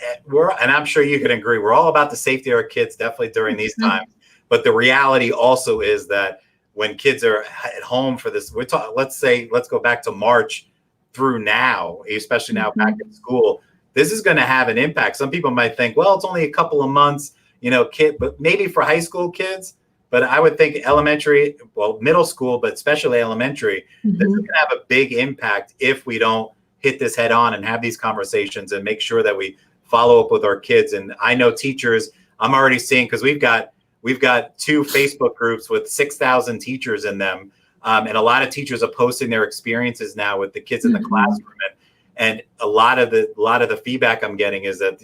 and I'm sure you can agree, we're all about the safety of our kids, definitely during these times. But the reality also is that when kids are at home for this, let's go back to March through now, especially now back in school, this is going to have an impact. Some people might think, well, it's only a couple of months, but maybe for high school kids. But I would think middle school, but especially elementary, this is going to have a big impact if we don't hit this head on and have these conversations and make sure that we follow up with our kids. And I know teachers, I'm already seeing, because we've got 2 Facebook groups with 6,000 teachers in them. And a lot of teachers are posting their experiences now with the kids in the classroom. And a lot of the feedback I'm getting is that,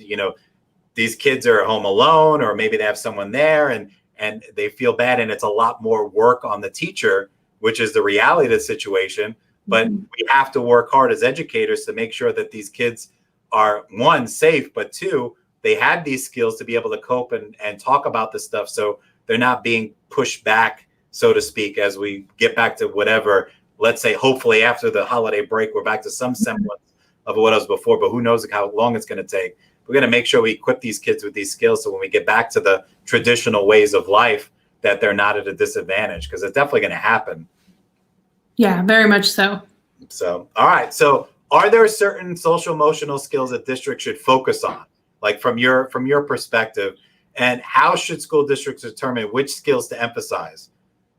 these kids are home alone, or maybe they have someone there and they feel bad. And it's a lot more work on the teacher, which is the reality of the situation. But we have to work hard as educators to make sure that these kids are, 1, safe, but 2, they have these skills to be able to cope and talk about this stuff. So they're not being pushed back, so to speak, as we get back to whatever, let's say, hopefully after the holiday break, we're back to some semblance of what it was before, but who knows how long it's going to take. We're going to make sure we equip these kids with these skills so when we get back to the traditional ways of life, that they're not at a disadvantage, because it's definitely going to happen. Yeah, very much so. So, all right. So are there certain social emotional skills that districts should focus on, like from your perspective, and how should school districts determine which skills to emphasize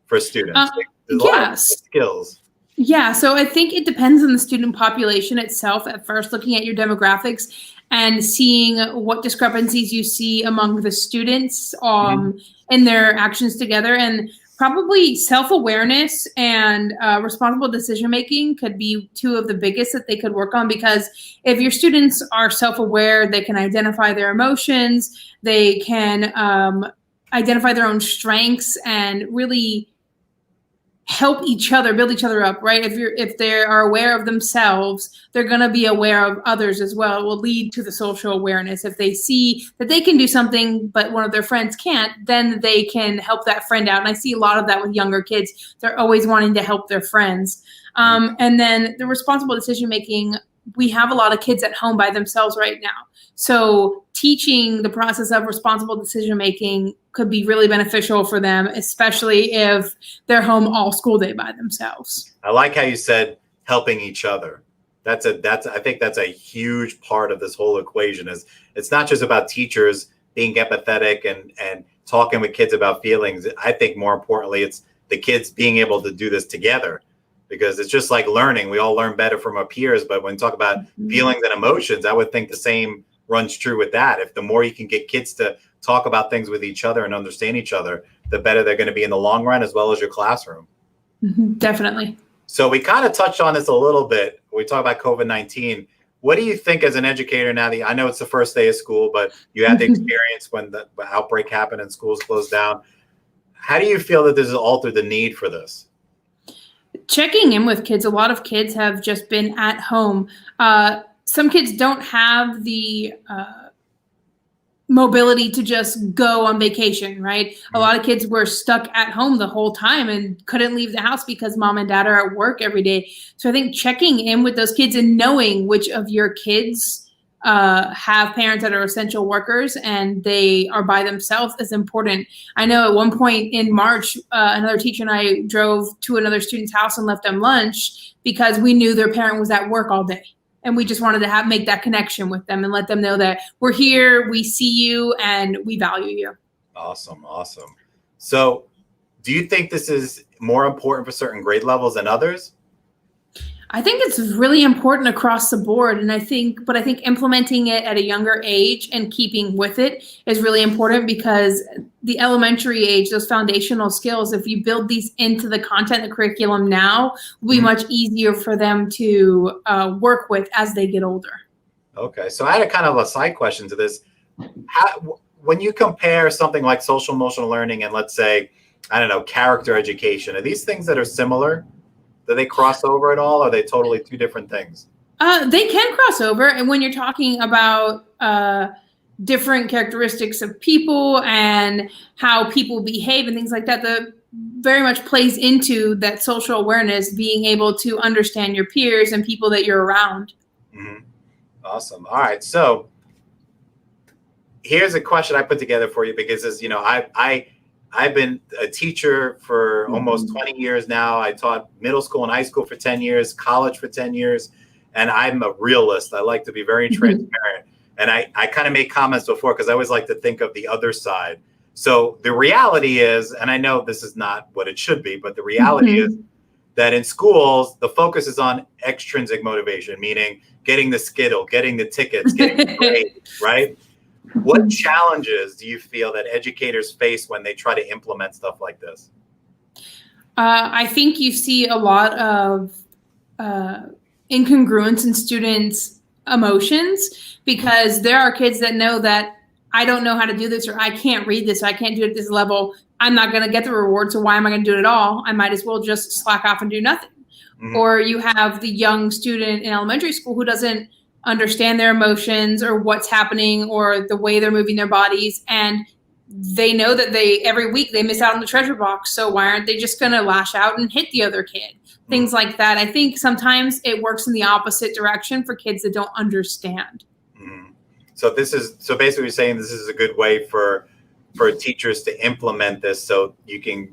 for students? There's a lot of skills. Yeah, so I think it depends on the student population itself at first, looking at your demographics and seeing what discrepancies you see among the students in their actions together. And probably self-awareness and responsible decision-making could be 2 of the biggest that they could work on, because if your students are self-aware, they can identify their emotions, they can identify their own strengths and really help each other, build each other up, right? If they are aware of themselves, they're going to be aware of others as well. It will lead to the social awareness. If they see that they can do something, but one of their friends can't, then they can help that friend out. And I see a lot of that with younger kids. They're always wanting to help their friends. And then the responsible decision-making, we have a lot of kids at home by themselves right now. So teaching the process of responsible decision-making could be really beneficial for them, especially if they're home all school day by themselves. I like how you said helping each other. I think that's a huge part of this whole equation. Is it's not just about teachers being empathetic and talking with kids about feelings. I think more importantly, it's the kids being able to do this together, because it's just like learning. We all learn better from our peers, but when you talk about feelings and emotions, I would think the same runs true with that. If the more you can get kids to talk about things with each other and understand each other, the better they're going to be in the long run, as well as your classroom. Definitely. So we kind of touched on this a little bit. We talk about COVID-19. What do you think as an educator now that I know it's the first day of school, but you had the experience when the outbreak happened and schools closed down? How do you feel that this has altered the need for this? Checking in with kids. A lot of kids have just been at home. Some kids don't have the mobility to just go on vacation, right? A lot of kids were stuck at home the whole time and couldn't leave the house because mom and dad are at work every day. So I think checking in with those kids and knowing which of your kids have parents that are essential workers and they are by themselves is important. I know at one point in March, another teacher and I drove to another student's house and left them lunch because we knew their parent was at work all day. And we just wanted to make that connection with them and let them know that we're here, we see you, and we value you. Awesome. So do you think this is more important for certain grade levels than others? I think it's really important across the board. And I think implementing it at a younger age and keeping with it is really important, because the elementary age, those foundational skills, if you build these into the content, the curriculum now, will be much easier for them to work with as they get older. Okay. So I had a kind of a side question to this. When you compare something like social emotional learning and, let's say, I don't know, character education, are these things that are similar? Do they cross over at all? Or are they totally two different things? They can cross over. And when you're talking about different characteristics of people and how people behave and things like that, that very much plays into that social awareness, being able to understand your peers and people that you're around. Mm-hmm. Awesome. All right. So here's a question I put together for you, because as you know, I've been a teacher for almost 20 years now. I taught middle school and high school for 10 years, college for 10 years, and I'm a realist. I like to be very transparent. And I kind of made comments before because I always like to think of the other side. So the reality is, and I know this is not what it should be, but the reality is that in schools, the focus is on extrinsic motivation, meaning getting the skittle, getting the tickets, getting the grade, right? What challenges do you feel that educators face when they try to implement stuff like this? I think you see a lot of incongruence in students' emotions, because there are kids that know that I don't know how to do this, or I can't read this, or I can't do it at this level. I'm not going to get the reward, so why am I going to do it at all? I might as well just slack off and do nothing. Or you have the young student in elementary school who doesn't understand their emotions or what's happening or the way they're moving their bodies, and they know that every week they miss out on the treasure box, so why aren't they just going to lash out and hit the other kid? Things like that. I think sometimes it works in the opposite direction for kids that don't understand. So basically you're saying this is a good way for teachers to implement this, so you can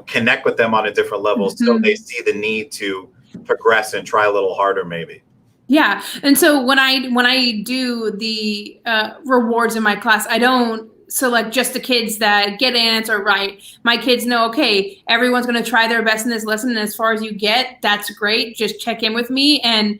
connect with them on a different level, so they see the need to progress and try a little harder maybe. Yeah. And so when I do the rewards in my class, I don't select just the kids that get an answer right. My kids know, okay, everyone's going to try their best in this lesson. And as far as you get, that's great. Just check in with me and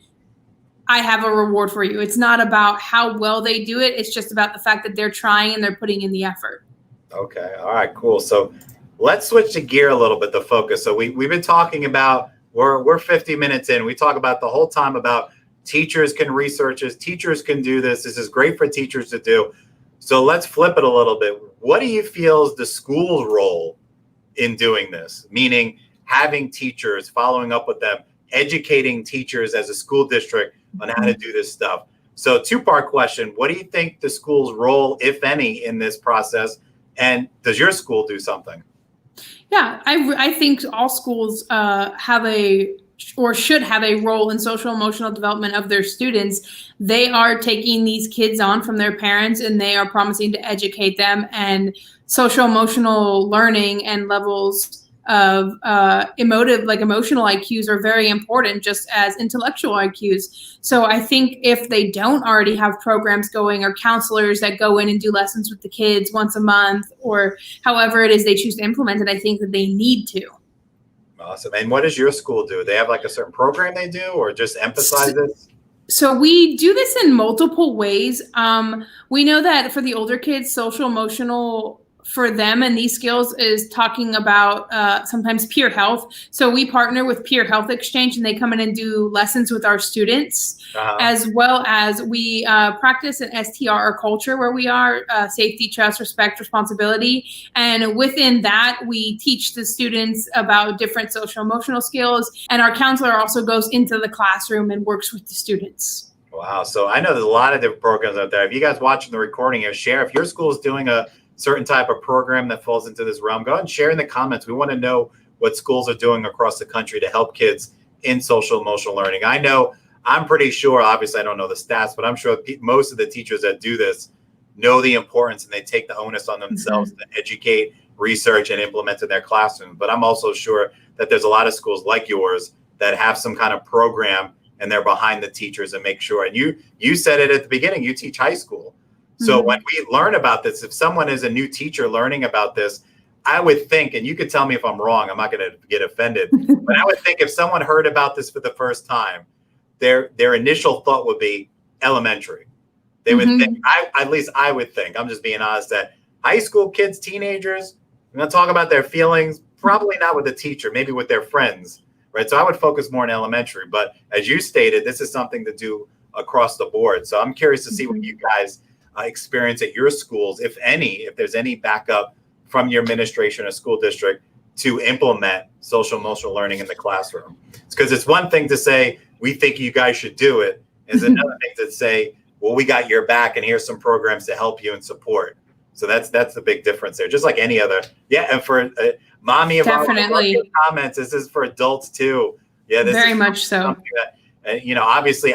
I have a reward for you. It's not about how well they do it. It's just about the fact that they're trying and they're putting in the effort. Okay. All right, cool. So let's switch the gear a little bit, the focus. So we've been talking about, we're 50 minutes in. We talk about the whole time about teachers can research this, teachers can do this. This is great for teachers to do. So let's flip it a little bit. What do you feel is the school's role in doing this? Meaning having teachers, following up with them, educating teachers as a school district on how to do this stuff. So two-part question. What do you think the school's role, if any, in this process? And does your school do something? Yeah, I think all schools should have a role in social emotional development of their students. They are taking these kids on from their parents and they are promising to educate them, and social emotional learning and levels emotional IQs are very important, just as intellectual IQs. So I think if they don't already have programs going or counselors that go in and do lessons with the kids once a month or however it is they choose to implement it, I think that they need to. Awesome. And what does your school do? They have like a certain program they do, or just emphasize this? So we do this in multiple ways. We know that for the older kids, social emotional for them and these skills is talking about sometimes peer health. So we partner with Peer Health Exchange, and they come in and do lessons with our students, as well as we practice an STR culture where we are safety, trust, respect, responsibility. And within that, we teach the students about different social emotional skills. And our counselor also goes into the classroom and works with the students. Wow. So I know there's a lot of different programs out there. If you guys watching the recording here, share if your school is doing a certain type of program that falls into this realm. Go ahead and share in the comments. We want to know what schools are doing across the country to help kids in social emotional learning. I know, I'm pretty sure, obviously I don't know the stats, but I'm sure most of the teachers that do this know the importance, and they take the onus on themselves to educate, research, and implement in their classroom. But I'm also sure that there's a lot of schools like yours that have some kind of program, and they're behind the teachers and make sure. And you said it at the beginning, you teach high school. So when we learn about this, if someone is a new teacher learning about this, I would think, and you could tell me if I'm wrong, I'm not going to get offended, but I would think if someone heard about this for the first time, their initial thought would be elementary. They would think, at least I would think, I'm just being honest, that high school kids, teenagers, I'm going to talk about their feelings, probably not with the teacher, maybe with their friends, right? So I would focus more on elementary. But as you stated, this is something to do across the board. So I'm curious to see what you guys experience at your schools, if any, if there's any backup from your administration or school district to implement social emotional learning in the classroom. It's because it's one thing to say, we think you guys should do it. It's another thing to say, well, we got your back and here's some programs to help you and support. So that's the big difference there. Just like any other. Yeah. And for mommy, definitely comments, this is for adults too. Yeah. This very is much so. That, obviously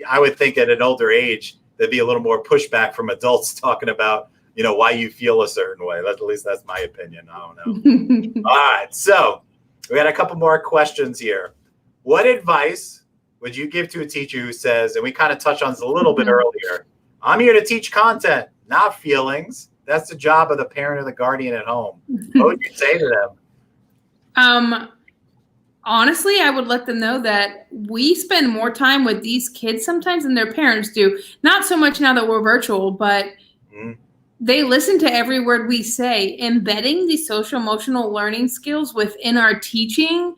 I would think at an older age, there'd be a little more pushback from adults talking about, why you feel a certain way. At least that's my opinion. I don't know. All right. So we got a couple more questions here. What advice would you give to a teacher who says, and we kind of touched on this a little bit earlier, I'm here to teach content, not feelings. That's the job of the parent or the guardian at home. What would you say to them? Honestly, I would let them know that we spend more time with these kids sometimes than their parents do. Not so much now that we're virtual, but they listen to every word we say. Embedding these social emotional learning skills within our teaching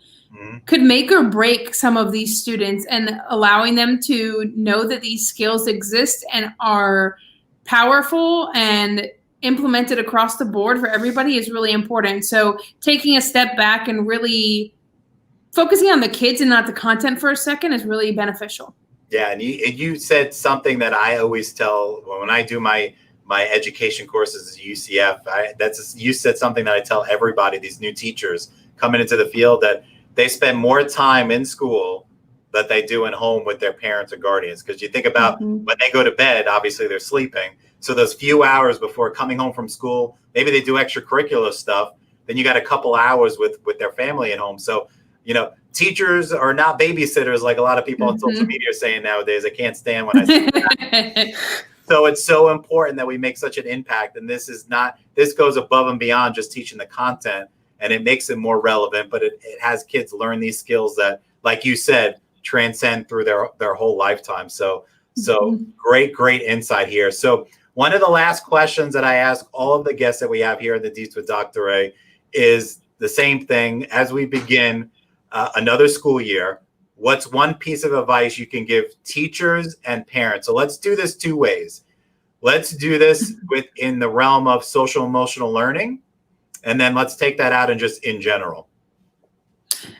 could make or break some of these students, and allowing them to know that these skills exist and are powerful and implemented across the board for everybody is really important. So taking a step back and really focusing on the kids and not the content for a second is really beneficial. Yeah, and you said something that I always tell when I do my education courses at UCF. You said something that I tell everybody, these new teachers coming into the field, that they spend more time in school than they do at home with their parents or guardians. Because you think about when they go to bed, obviously they're sleeping. So those few hours before coming home from school, maybe they do extracurricular stuff. Then you got a couple hours with their family at home. So teachers are not babysitters like a lot of people on social media are saying nowadays. I can't stand when I say that. So it's so important that we make such an impact. And this goes above and beyond just teaching the content, and it makes it more relevant, but it has kids learn these skills that, like you said, transcend through their whole lifetime. So great insight here. So one of the last questions that I ask all of the guests that we have here in the Deets with Dr. A is the same thing as we begin another school year. What's one piece of advice you can give teachers and parents? So let's do this two ways. Let's do this within the realm of social emotional learning, and then let's take that out and just in general.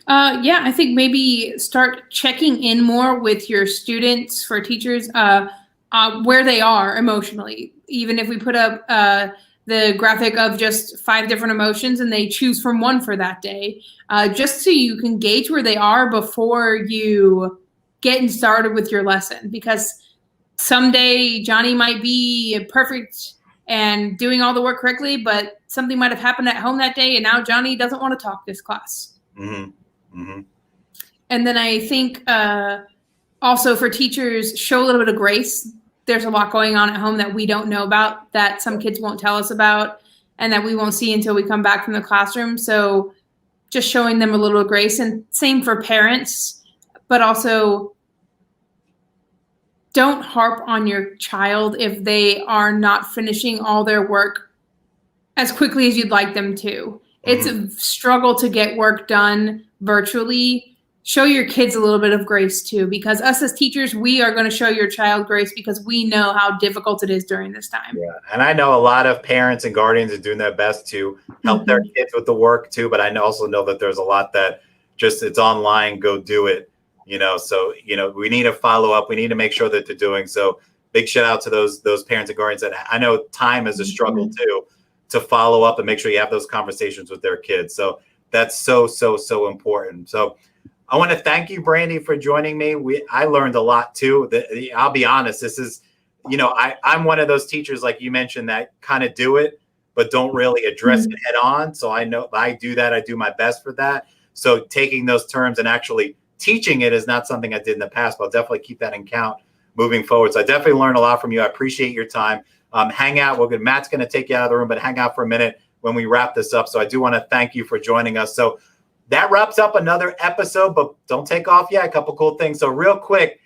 I think maybe start checking in more with your students for teachers, where they are emotionally. Even if we put up the graphic of just 5 different emotions and they choose from one for that day, just so you can gauge where they are before you getting started with your lesson. Because someday Johnny might be a perfect and doing all the work correctly, but something might have happened at home that day, and now Johnny doesn't want to talk this class. Mm-hmm. Mm-hmm. And then I think also for teachers, show a little bit of grace. There's a lot going on at home that we don't know about, that some kids won't tell us about, and that we won't see until we come back from the classroom. So just showing them a little grace, and same for parents, but also don't harp on your child if they are not finishing all their work as quickly as you'd like them to. It's a struggle to get work done virtually. Show your kids a little bit of grace too, because us as teachers, we are going to show your child grace because we know how difficult it is during this time. Yeah, and I know a lot of parents and guardians are doing their best to help their kids with the work too, but I also know that there's a lot that just it's online, go do it. So we need to follow up. We need to make sure that they're doing. So big shout out to those parents and guardians. And I know time is a struggle too, to follow up and make sure you have those conversations with their kids. So that's so important. So I want to thank you, Brandi, for joining me. I learned a lot too. I'll be honest. This is, I'm one of those teachers, like you mentioned, that kind of do it, but don't really address it head on. So I know I do that. I do my best for that. So taking those terms and actually teaching it is not something I did in the past, but I'll definitely keep that in count moving forward. So I definitely learned a lot from you. I appreciate your time. Hang out. Matt's going to take you out of the room, but hang out for a minute when we wrap this up. So I do want to thank you for joining us. So that wraps up another episode, but don't take off yet. A couple cool things. So real quick,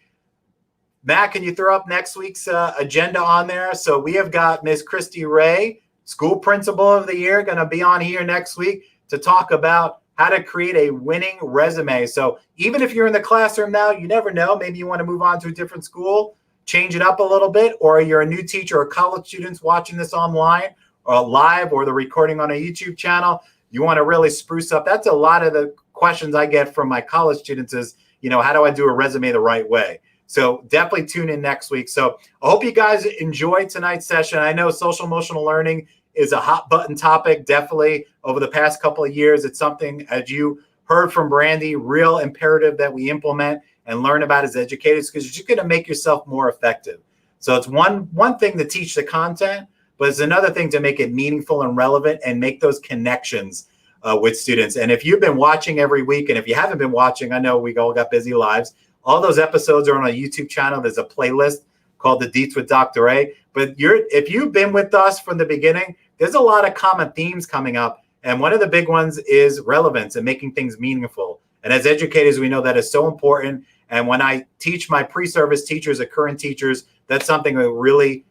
Matt, can you throw up next week's agenda on there? So we have got Miss Christy Ray, School Principal of the Year, going to be on here next week to talk about how to create a winning resume. So even if you're in the classroom now, you never know. Maybe you want to move on to a different school, change it up a little bit, or you're a new teacher or college students watching this online or live or the recording on a YouTube channel. You want to really spruce up. That's a lot of the questions I get from my college students is, how do I do a resume the right way? So definitely tune in next week. So I hope you guys enjoyed tonight's session. I know social emotional learning is a hot button topic, definitely over the past couple of years. It's something, as you heard from Brandi, real imperative that we implement and learn about as educators, because you're going to make yourself more effective. So it's one thing to teach the content, but it's another thing to make it meaningful and relevant and make those connections with students. And if you've been watching every week, and if you haven't been watching, I know we all got busy lives. All those episodes are on a YouTube channel. There's a playlist called the Deets with Dr. A. But if you've been with us from the beginning, there's a lot of common themes coming up. And one of the big ones is relevance and making things meaningful. And as educators, we know that is so important. And when I teach my pre-service teachers or current teachers, that's something that really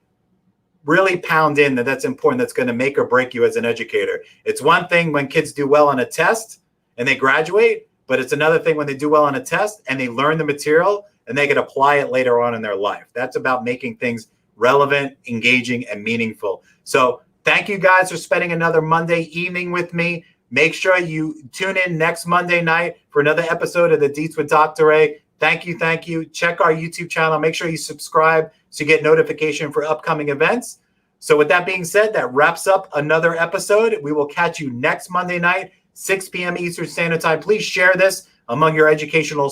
pound in that's important, that's going to make or break you as an educator. It's one thing when kids do well on a test and they graduate, but it's another thing when they do well on a test and they learn the material and they can apply it later on in their life. That's about making things relevant, engaging, and meaningful. So thank you guys for spending another Monday evening with me. Make sure you tune in next Monday night for another episode of the Deets with Dr. A. Thank you. Check our YouTube channel. Make sure you subscribe so you get notification for upcoming events. So with that being said, that wraps up another episode. We will catch you next Monday night, 6 p.m. Eastern Standard Time. Please share this among your educational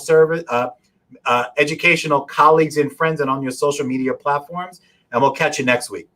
colleagues and friends and on your social media platforms. And we'll catch you next week.